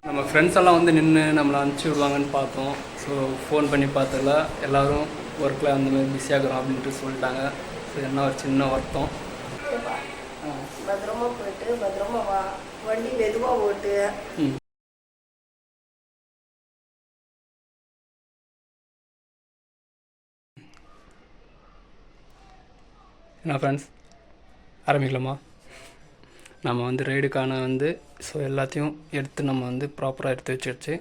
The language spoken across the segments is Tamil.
நம்ம ஃப்ரெண்ட்ஸ் எல்லாம் வந்து நின்று நம்மளை அனுப்பிச்சி விடுவாங்கன்னு பார்த்தோம். ஸோ ஃபோன் பண்ணி பார்த்ததில்ல, எல்லோரும் ஒர்க்கில் அந்த மாதிரி பிஸியாகிறோம் அப்படின்ட்டு சொல்லிட்டாங்க. ஸோ என்ன ஒரு சின்ன வருத்தம். பத்திரமா போயிட்டு பத்திரமா வா, வண்டி மெதுவாக ஓட்டு. என்ன ஃப்ரெண்ட்ஸ், ஆரம்பிக்கலாமா? நம்ம வந்து ரைடுக்கான வந்து ஸோ எல்லாத்தையும் எடுத்து நம்ம வந்து ப்ராப்பராக எடுத்து வச்சிருச்சு.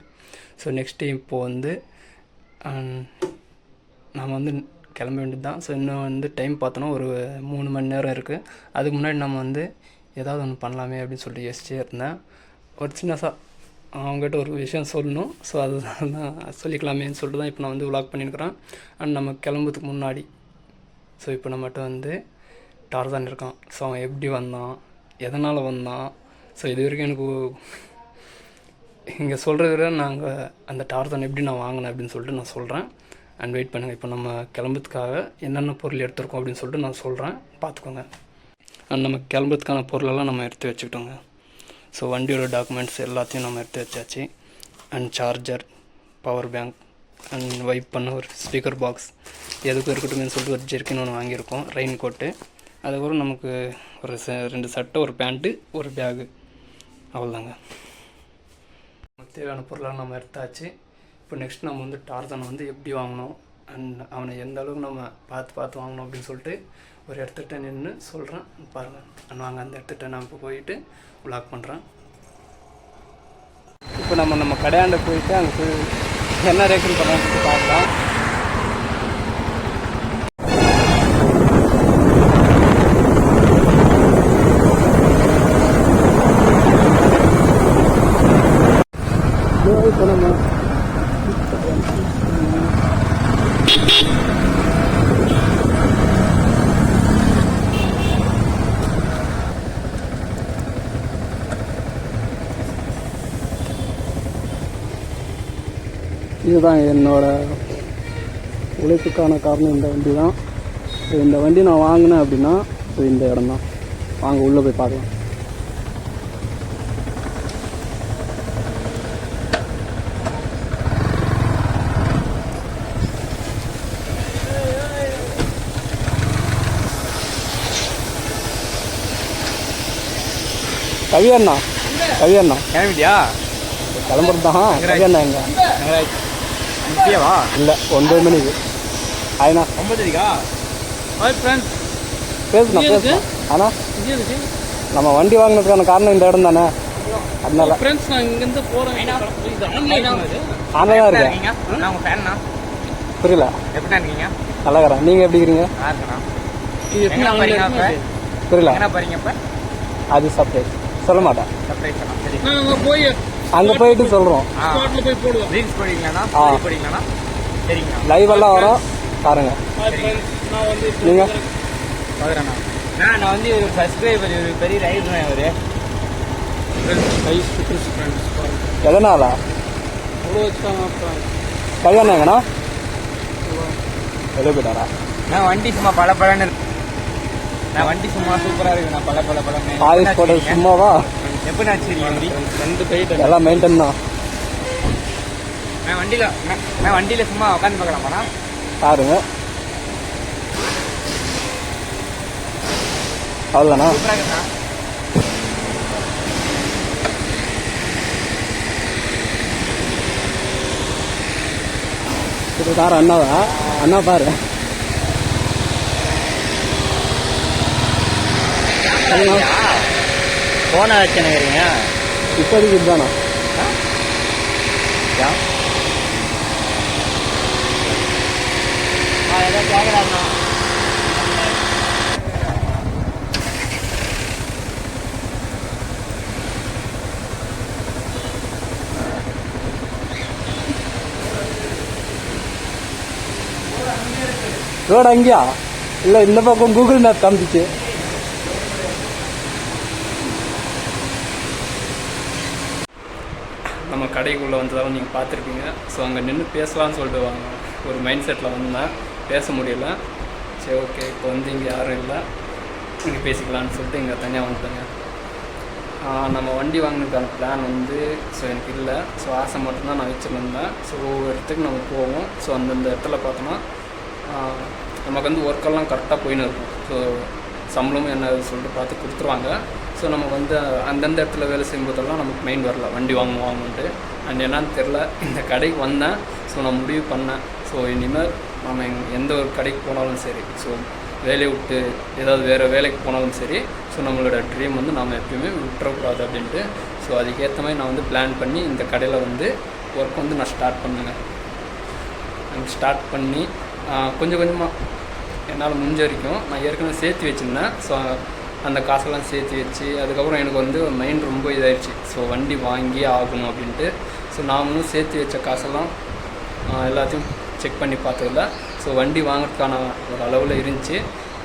ஸோ நெக்ஸ்ட்டு இப்போது வந்து நம்ம வந்து கிளம்ப வேண்டியது தான். ஸோ இன்னும் வந்து டைம் பார்த்தோன்னா ஒரு 3 மணி நேரம் இருக்குது. அதுக்கு முன்னாடி நம்ம வந்து ஏதாவது ஒன்று பண்ணலாமே அப்படின்னு சொல்லிட்டு யோசிச்சே இருந்தேன். ஒரு சின்னதாக அவங்ககிட்ட ஒரு விஷயம் சொல்லணும். ஸோ அதுதான் சொல்லிக்கலாமேன்னு சொல்லிட்டு தான் இப்போ நான் வந்து விலாக் பண்ணியிருக்கிறேன். அண்ட் நம்ம கிளம்புறதுக்கு முன்னாடி ஸோ இப்போ நம்மகிட்ட வந்து டார்சான் இருக்கான். ஸோ அவன் எப்படி வந்தான், எதனால் வந்தான், ஸோ இது வரைக்கும் எனக்கு இங்கே சொல்கிறத விட நாங்கள் அந்த டார்சான் எப்படி நான் வாங்கினேன் அப்படின்னு சொல்லிட்டு நான் சொல்கிறேன். அண்ட் வெயிட் பண்ணுங்கள். இப்போ நம்ம கிளம்புறதுக்காக என்னென்ன பொருள் எடுத்துருக்கோம் அப்படின்னு சொல்லிட்டு நான் சொல்கிறேன், பார்த்துக்கோங்க. அண்ட் நம்ம கிளம்புறதுக்கான பொருளெல்லாம் நம்ம எடுத்து வச்சுக்கிட்டோங்க. ஸோ வண்டியோட டாக்குமெண்ட்ஸ் எல்லாத்தையும் நம்ம எடுத்து வச்சாச்சு. And charger, power bank, and vibe பண்ண ஒரு ஸ்பீக்கர் பாக்ஸ், எதுக்கும் இருக்கட்டும்னு சொல்லிட்டு ஒரு ஜெர்க்கின் ஒன்று வாங்கியிருக்கோம், ரெயின் கோட்டு, அதுக்கப்புறம் நமக்கு ஒரு 2 சட்டை, ஒரு பேண்ட்டு, ஒரு பேகு, அவ்வளோதாங்க. தேவையான பொருளாக நம்ம எடுத்தாச்சு. இப்போ நெக்ஸ்ட் நம்ம வந்து டார்சான் வந்து எப்படி வாங்கணும் அண்ட் அவனை எந்த அளவுக்கு நம்ம பார்த்து வாங்கணும் அப்படின்னு சொல்லிட்டு ஒரு இடத்துக்கிட்ட நின்று சொல்கிறேன், பாருங்கள். அண்ட் வாங்க அந்த இடத்துக்கிட்ட நான் இப்போ போயிட்டு விலாக் பண்ணுறேன். இப்போ நம்ம கடையாண்ட போயிட்டு அங்கே போய் என்ன ரேஷன் பண்ணலான்னு பார்க்கலாம். இப்போ நம்ம இதுதான் என்னோடய உழைப்புக்கான காரணம். இந்த வண்டி தான். ஸோ இந்த வண்டி நான் வாங்கினேன் அப்படின்னா ஸோ இந்த இடம் தான். வாங்க உள்ளே போய் பார்க்கலாம். கவியண்ணா கிளம்பிட்டியா? கிளம்புறது தான். கவியண்ணா எங்க? முக்கியவா? இல்லை, 9 மணிக்கு. ஆயினா 9:00 பேசுனா. ஆனால் நம்ம வண்டி வாங்கினதுக்கான காரணம் இந்த இடம் தானே, அதனால ஆன்லைனாக இருக்கேன். புரியல? எப்படி இருக்கீங்க? நல்லா இருக்கிறேன். நீங்கள் எப்படி இருக்கிறீங்க? புரியல? அது சர்ப்ரைஸ் சொல்ல மாட்டேன். அங்கே போயிட்டு சொல்கிறோம். லைவ் எல்லாம் வரும் பாருங்க. நீங்கள் நான் வந்து ஒரு சப்ஸ்கிரைபர், ஒரு பெரிய ரைடர். அவரு எதனால கல்யாணங்கண்ணா வெளியே போயிட்டாரா? நான் வண்டி சும்மா பழப்பழன்னு, நான் வண்டி சும்மா சூப்பராக இருக்கு. நான் பழப்பழன்னு பாலிஷ் போட்டது சும்மாவா? எப்படி ஆச்சு வண்டி? 2 போயிட்டு எல்லாம் மெயின்டைன் தான். நான் வண்டியில் சும்மா உட்காந்து பார்க்கலாமாண்ணா? பாருங்க, அவ்வளோண்ணா. சூப்பராக இருக்குண்ணா. இது சார் அண்ணாவா? அண்ணா பாரு. போன வச்சுனுங்கிறீங்க இப்போதைக்கு இதுதானா? ஏதோ கேட்குறாருண்ணா. ரோடு அங்கேயா? இல்லை, இந்த பக்கம் கூகுள் மேப் காமிச்சிச்சு. நம்ம கடைக்குள்ளே வந்ததாலும் நீங்கள் பார்த்துருப்பீங்க. ஸோ அங்கே நின்று பேசலாம்னு சொல்லிட்டு வாங்க ஒரு மைண்ட் செட்டில் வந்தேன். பேச முடியல. சரி, ஓகே. இப்போ வந்து இங்கே யாரும் இல்லை. இங்கே பேசிக்கலான்னு சொல்லிட்டு இங்கே தனியாக வந்துட்டேங்க. நம்ம வண்டி வாங்கினதுக்கான பிளான் வந்து ஸோ எனக்கு இல்லை. ஸோ ஆசை மட்டும்தான் நான் வச்சுருந்தேன். ஸோ ஒவ்வொரு இடத்துக்கு நம்ம போவோம். ஸோ அந்தந்த இடத்துல பார்த்தோன்னா நமக்கு வந்து ஒர்க்கெல்லாம் கரெக்டாக போயின்னு இருக்கும். ஸோ சம்பளமும் என்ன சொல்லிட்டு பார்த்து கொடுத்துருவாங்க. ஸோ நமக்கு வந்து அந்தந்த இடத்துல வேலை செய்யும்போதெல்லாம் நமக்கு மைண்ட் வரல வண்டி வாங்குவோம்ட்டு. அண்ட் என்னன்னு தெரில, இந்த கடைக்கு வந்தேன். ஸோ நான் முடிவு பண்ணேன். ஸோ இனிமேல் நம்ம எந்த ஒரு கடைக்கு போனாலும் சரி, ஸோ வேலையை விட்டு ஏதாவது வேறு வேலைக்கு போனாலும் சரி, ஸோ நம்மளோட ட்ரீம் வந்து நாம் எப்பயுமே விட்டுறக்கூடாது அப்படின்ட்டு. ஸோ அதுக்கேற்ற மாதிரி நான் வந்து பிளான் பண்ணி இந்த கடையில் வந்து ஒர்க் வந்து நான் ஸ்டார்ட் பண்ணுங்க. ஸ்டார்ட் பண்ணி கொஞ்சம் கொஞ்சமாக என்னால் முடிஞ்ச வரைக்கும் நான் ஏற்கனவே சேர்த்து வச்சுருந்தேன். ஸோ அந்த காசெல்லாம் சேர்த்து வச்சு அதுக்கப்புறம் எனக்கு வந்து மைண்ட் ரொம்ப இதாகிடுச்சு. ஸோ வண்டி வாங்கி ஆகணும் அப்படின்ட்டு. ஸோ நாமளும் சேர்த்து வச்ச காசெல்லாம் எல்லாத்தையும் செக் பண்ணி பார்த்ததில்ல. ஸோ வண்டி வாங்கிறதுக்கான ஒரு அளவில் இருந்துச்சு.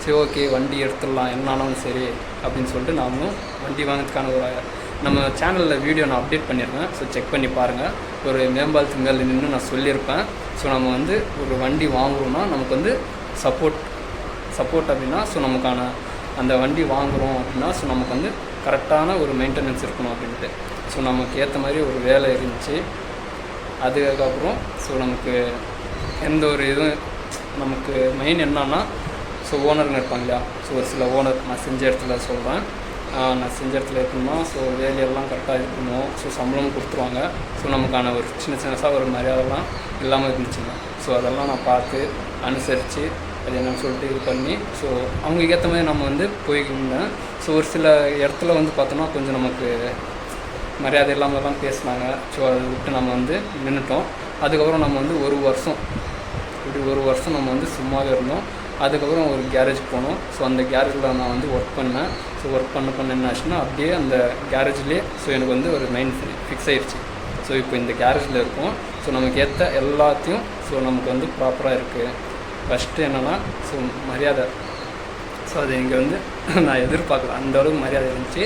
சரி ஓகே வண்டி எடுத்துடலாம் என்னாலும் சரி அப்படின்னு சொல்லிட்டு நாமளும் வண்டி வாங்கிறதுக்கான ஒரு நம்ம சேனலில் வீடியோ நான் அப்டேட் பண்ணியிருக்கேன். ஸோ செக் பண்ணி பாருங்கள். ஒரு மேம்பாலத்து மேலே நின்று நான் சொல்லியிருப்பேன். ஸோ நம்ம வந்து ஒரு வண்டி வாங்குகிறோன்னா நமக்கு வந்து சப்போர்ட் அப்படின்னா ஸோ நமக்கான அந்த வண்டி வாங்குகிறோம் அப்படின்னா ஸோ நமக்கு வந்து கரெக்டான ஒரு மெயின்டெனன்ஸ் இருக்கணும் அப்படின்ட்டு. ஸோ நமக்கு ஏற்ற மாதிரி ஒரு வேலை இருந்துச்சு. அதுக்கப்புறம் ஸோ நமக்கு எந்த ஒரு இதுவும் நமக்கு மெயின் என்னன்னா ஸோ ஓனருங்க இருப்பாங்க இல்லையா. ஸோ ஒரு சில ஓனர் நான் செஞ்ச இடத்துல சொல்கிறேன். நான் செஞ்ச இடத்துல இருக்கணும்னா ஸோ வேலையெல்லாம் கரெக்டாக இருக்கணும். ஸோ சம்பளமும் கொடுத்துருவாங்க. ஸோ நமக்கான ஒரு சின்னதாக ஒரு மரியாதைலாம் இல்லாமல் இருந்துச்சுங்க. ஸோ அதெல்லாம் நான் பார்த்து அனுசரித்து அது என்னன்னு சொல்லிட்டு இது பண்ணி ஸோ அவங்களுக்கு ஏற்ற மாதிரி நம்ம வந்து போய்க்கிருந்தேன். ஸோ ஒரு சில இடத்துல வந்து பார்த்தோன்னா கொஞ்சம் நமக்கு மரியாதை இல்லாமலாம் பேசினாங்க. ஸோ அதை விட்டு நம்ம வந்து நின்றுட்டோம். அதுக்கப்புறம் நம்ம வந்து ஒரு வருஷம் நம்ம வந்து சும்மாவே இருந்தோம். அதுக்கப்புறம் ஒரு கேரேஜ் போனோம். ஸோ அந்த கேரேஜில் நான் வந்து ஒர்க் பண்ணேன். ஸோ ஒர்க் பண்ண என்ன ஆச்சுன்னா அப்படியே அந்த கேரேஜ்லேயே ஸோ எனக்கு வந்து ஒரு மைண்ட் ஃபிக்ஸ் ஆகிடுச்சு. ஸோ இப்போ இந்த கேரேஜில் இருக்கும். ஸோ நமக்கு ஏற்ற எல்லாத்தையும் ஸோ நமக்கு வந்து ப்ராப்பராக இருக்குது. ஃபஸ்ட்டு என்னென்னா ஸோ மரியாதை. ஸோ அது இங்கே வந்து நான் எதிர்பார்க்கல, அந்த அளவுக்கு மரியாதை இருந்துச்சு.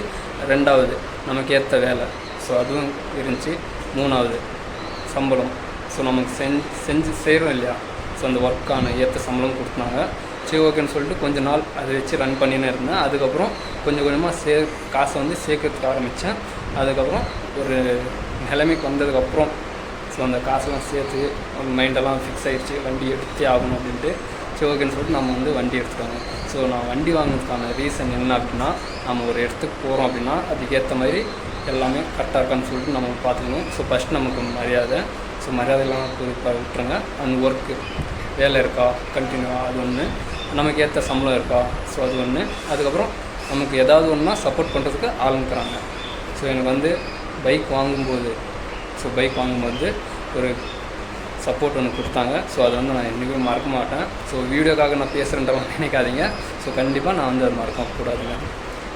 ரெண்டாவது நமக்கு ஏற்ற வேலை, ஸோ அதுவும் இருந்துச்சு. மூணாவது சம்பளம். ஸோ நமக்கு செஞ்சு செய்கிறோம் இல்லையா. ஸோ அந்த ஒர்க்கான ஏற்ற சம்பளம் கொடுத்தாங்க. சரி ஓகேன்னு சொல்லிட்டு கொஞ்ச நாள் அதை வச்சு ரன் பண்ணினே இருந்தேன். அதுக்கப்புறம் கொஞ்சம் கொஞ்சமாக காசை வந்து சேர்க்கறதுக்கு ஆரம்பித்தேன். அதுக்கப்புறம் ஒரு நிலைமைக்கு வந்ததுக்கப்புறம் ஸோ அந்த காசெல்லாம் சேர்த்து மைண்டெல்லாம் ஃபிக்ஸ் ஆகிடுச்சு, வண்டி எடுத்தே ஆகணும் அப்படின்ட்டு. சரி ஓகேன்னு சொல்லிட்டு நம்ம வந்து வண்டி எடுத்துட்டாங்க. ஸோ நான் வண்டி வாங்கினதுக்கான ரீசன் என்ன அப்படின்னா, நம்ம ஒரு இடத்துக்கு போகிறோம் அப்படின்னா அதுக்கேற்ற மாதிரி எல்லாமே கரெக்டாக இருக்கான்னு சொல்லிட்டு நம்ம பார்த்துக்கணும். ஸோ ஃபஸ்ட் நமக்கு மரியாதை. ஸோ மரியாதையெல்லாம் விட்டுருங்க. அந்த ஒர்க்கு வேலை இருக்கா கண்டினியூவாக அது ஒன்று, நமக்கு ஏற்ற சம்பளம் இருக்கா ஸோ அது ஒன்று. அதுக்கப்புறம் நமக்கு ஏதாவது ஒன்றா சப்போர்ட் பண்ணுறதுக்கு ஆளுங்கிறாங்க. ஸோ எனக்கு வந்து பைக் வாங்கும்போது ஒரு சப்போர்ட் ஒன்று கொடுத்தாங்க. ஸோ அதை வந்து நான் என்றைக்குமே மறக்க மாட்டேன். ஸோ வீடியோக்காக நான் பேசுகிறேன்றவங்க நினைக்காதீங்க. ஸோ கண்டிப்பாக நான் வந்து அதை மறக்கக்கூடாதுங்க.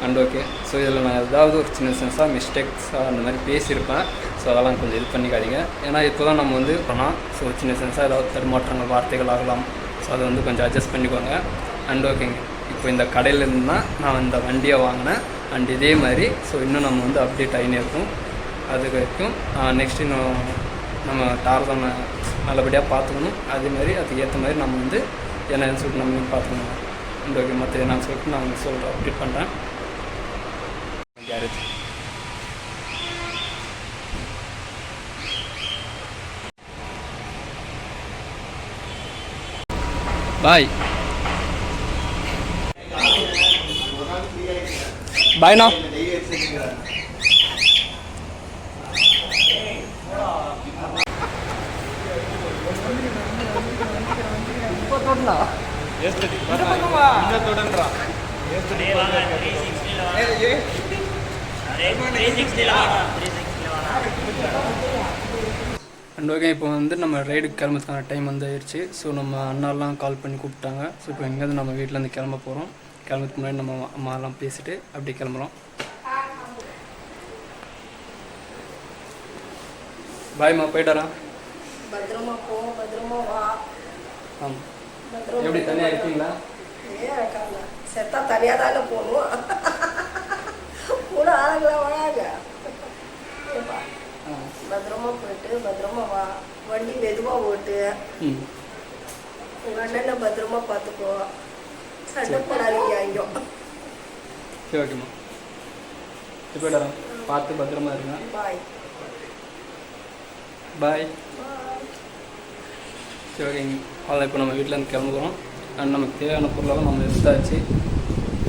And okay. ஸோ இதில் நான் ஏதாவது ஒரு சின்னதாக மிஸ்டேக்ஸாக அந்த மாதிரி பேசியிருப்பேன். ஸோ அதெல்லாம் கொஞ்சம் இது பண்ணிக்காதீங்க. ஏன்னா இப்போ தான் நம்ம வந்து பண்ணால் ஸோ சின்னதாக ஏதாவது தடுமாற்றங்கள் வார்த்தைகள் ஆகலாம். ஸோ அதை வந்து கொஞ்சம் அட்ஜஸ்ட் பண்ணிக்கோங்க. அண்ட் ஓகேங்க. இப்போ இந்த கடையிலேருந்து தான் நான் இந்த வண்டியை வாங்கினேன். அண்ட் இதே மாதிரி ஸோ இன்னும் நம்ம வந்து அப்டேட் ஆகினே இருக்கும். அது வரைக்கும் நெக்ஸ்ட் இன்னும் நம்ம டார்கனை நல்லபடியாக பார்த்துக்கணும். அதேமாதிரி அதுக்கு ஏற்ற மாதிரி நம்ம வந்து என்னன்னு சொல்லிட்டு நம்ம பார்த்துக்கணும். And okay. மற்ற என்னன்னு சொல்லிட்டு நான் சொல்கிறேன், அப்டேட் பண்ணுறேன். கேரேஜ் பாய் பாய்ண்ணா. And okay. இப்போ வந்து நம்ம ரைடுக்கு கிளம்புறதுக்கான டைம் வந்து ஆயிடுச்சு. ஸோ நம்ம அண்ணாலாம் கால் பண்ணி கூப்பிட்டாங்க. ஸோ இப்போ எங்கேருந்து நம்ம வீட்டிலேருந்து கிளம்ப போகிறோம். கிளம்புறதுக்கு முன்னாடி நம்ம அம்மாலாம் பேசிட்டு அப்படி கிளம்புறோம். பாய்மா, போயிட்டாரா? பத்திரமா போ, பத்திரமா வா. ஆமாம். எப்படி தனியாக இருக்கீங்களா? இருக்காங்க. செத்தா தனியாக தானே போகணும். கூட ஆளுங்களா வராங்க. பத்திரமா போயிட்டு பத்திரமா வா. வண்டி மெதுவாக ஓட்டு. உங்கள் அண்ணனை பத்திரமா பார்த்துக்கோ. சண்டை போடாதீங்க. ஐயோ சரி ஓகேம்மா. போய்ட்டு வரேன். பார்த்து பத்திரமா இருங்க. பாய் பாய். சரி ஓகேங்க. அதான் இப்போ நம்ம வீட்டில் இருந்து கிளம்புறோம். அண்ட் நமக்கு தேவையான பொருளெல்லாம் நம்ம எடுத்தாச்சு.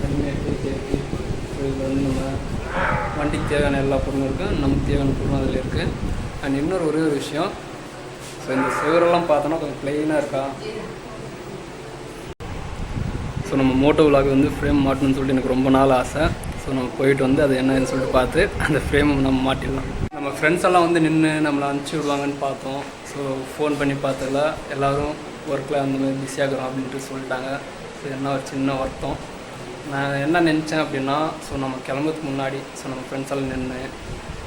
ஹெல்மெட்டு, சேஃப்டி, இதில் வந்து நம்ம வண்டிக்கு தேவையான எல்லா பொருளும் இருக்குது. நமக்கு தேவையான பொருளும் அதில் இருக்குது. அண்ட் இன்னொரு ஒரே ஒரு விஷயம், ஸோ இந்த சுவரெல்லாம் பார்த்தோன்னா கொஞ்சம் ப்ளெயினாக இருக்கா. ஸோ நம்ம மோட்டோ விலாக் வந்து ஃப்ரேம் மாட்டணும்னு சொல்லிட்டு எனக்கு ரொம்ப நாள் ஆசை. ஸோ நம்ம போயிட்டு வந்து அது என்னன்னு சொல்லிட்டு பார்த்து அந்த ஃப்ரேமை நம்ம மாட்டிடலாம். நம்ம ஃப்ரெண்ட்ஸ் எல்லாம் வந்து நின்று நம்மளை அனுப்பிச்சி விடுவாங்கன்னு பார்த்தோம். ஸோ ஃபோன் பண்ணி பார்த்ததில்ல, எல்லோரும் ஒர்க்கில் அந்த மாதிரி பிஸியாகிறோம் அப்படின்ட்டு சொல்லிட்டாங்க. ஸோ என்ன ஒரு சின்ன வருத்தம். நான் என்ன நினச்சேன் அப்படின்னா, ஸோ நம்ம கிளம்புறதுக்கு முன்னாடி ஸோ நம்ம ஃப்ரெண்ட்ஸ் எல்லாம் நின்று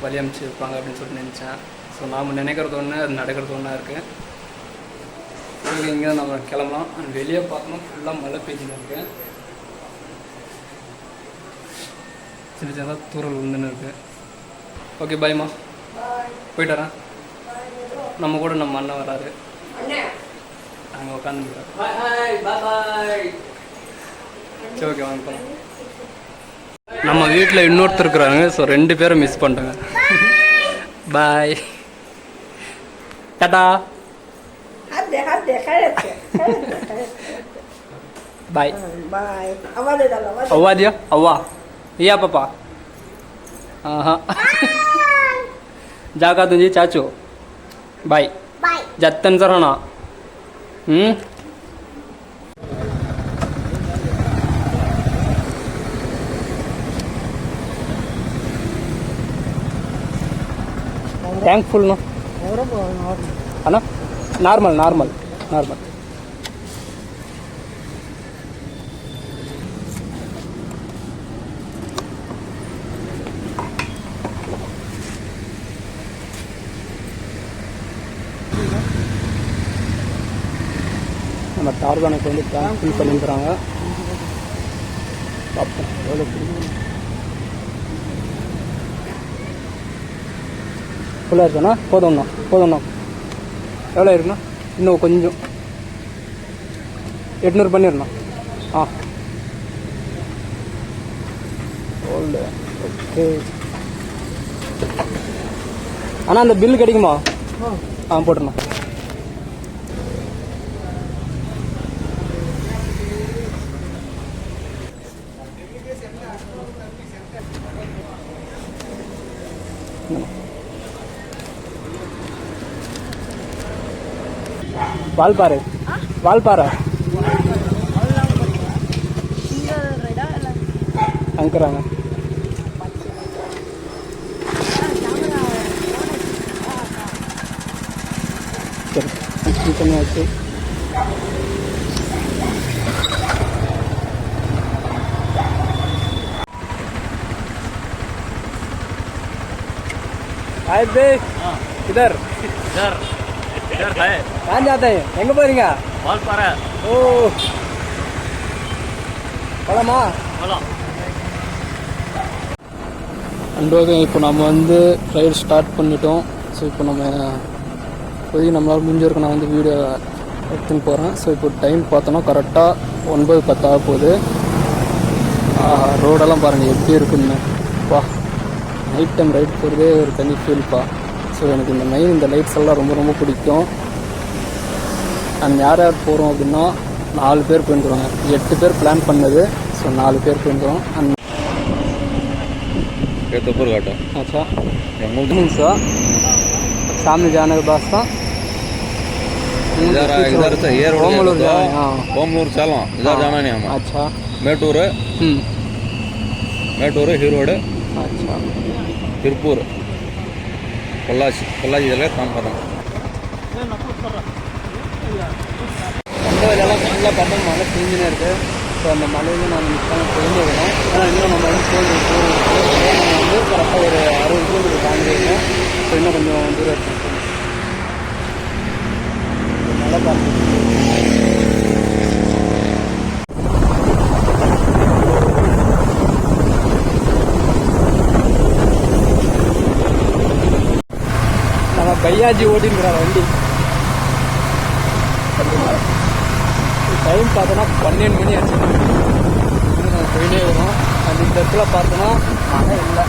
வழி அனுப்பிச்சி வைப்பாங்க அப்படின்னு சொல்லிட்டு நினச்சேன். ஸோ நாம் நினைக்கிறது ஒன்று, அது நடக்கிறது ஒன்றா இருக்குது. ஓகே, இங்கே நம்ம கிளம்பலாம். அண்ட் வெளியே பார்த்தோம்னா ஃபுல்லாக மழை பெய்ஞ்சுன்னு இருக்கு. சின்ன சின்னதாக தூரல் வந்துன்னு இருக்குது. ஓகே பாய்மா, போயிட்டு வரேன். நம்ம கூட நம்ம அண்ணன் வராரு, அங்கே உட்காந்துருக்காரு. சரி ஓகே வாங்க போகலாம். நம்ம வீட்டில் இன்னொருத்தர் இருக்கிறாங்க. ஸோ 2 பேரும் மிஸ் பண்ணிட்டாங்க. பாய், டாடா, बाय बाय. आवाज दे डालो. आवाज दिया अव्वा या पापा. हाँ जागा तुझी चाचू. Bye bye. जत्तन सर ना. थैंकफुल ना है ना. Normal normal normal. நம்ம டார்கானுக்கு வந்து டேங்க் ஃபில் பண்ணிக்கிறாங்க. பார்ப்போம் எவ்வளோ ஃபுல்லாக இருக்குண்ணா. போதும்ண்ணா போதும்ண்ணா. எவ்வளோ இருக்குண்ணா? இன்னும் கொஞ்சம் 800 பண்ணிடணும். Old okay. அண்ணா அந்த பில்லு கிடைக்குமா? போட்டுருண்ணா. வால்பாறை வால்பாறை அங்குறாங்க. சரி பண்ணியாச்சு. हाय बे इधर इधर इधर है. कहाँ जाते हैं? எங்கே போறீங்க? வால்பாறை. ஓ போலாமா? போலாம். அண்டோக இப்போ நம்ம வந்து ரைடு ஸ்டார்ட் பண்ணிட்டோம். ஸோ இப்போ நம்ம இப்போதைக்கு நம்மளால் முடிஞ்சிருக்கு. நான் வந்து வீடியோ எடுத்துன்னு போகிறேன். ஸோ இப்போ டைம் பார்த்தோன்னா கரெக்டாக 9:10 ஆக போகுது. ரோடெல்லாம் பாருங்கள் எப்படி இருக்குன்னு. வா, நைட் டைம் ரைட் போகிறதே ஒரு தனி ஃபீல்ப்பா. ஸோ எனக்கு இந்த லைட்ஸ் எல்லாம் ரொம்ப ரொம்ப பிடிக்கும். அண்ட் யார் யார் போகிறோம் அப்படின்னா 4 பேர் போயிருக்கிறோங்க. 8 பேர் பிளான் பண்ணது. ஸோ 4 பேர் போயிருக்கிறோம். அண்ட் अच्छा सा सामने जाने के बाद इधर से ये रोड ओमलूर जाए. ओमलूर चलो, इधर जाना नहीं हमें. अच्छा मेटूर मेटूर हीरोड. अच्छा तिरुपूर பொள்ளாச்சி இதில் தாம்பரம். இதெல்லாம் ஃபுல்லாக பார்த்தா மழை பெஞ்சுன்னு இருக்குது. ஸோ அந்த மழையில் நம்ம நிற்காமல் போயிட்டு வரோம். ஆனால் இன்னும் நம்ம வந்து நம்ம வந்து கரெக்டாக ஒரு 60 கிலோமீட்டர் தாண்டி இருக்கோம். ஸோ இன்னும் கொஞ்சம் தூரம் இருக்குது. மழை பார்த்து நம்ம பையாஜி ஓட்டிங்கிற வண்டி. டைம் பார்த்தோன்னா 12 மணி ஆச்சு. நம்ம போயிட்டே வரோம். அந்த இடத்துல ஆக்சுவலாக பார்த்தோன்னா மழை இல்லை.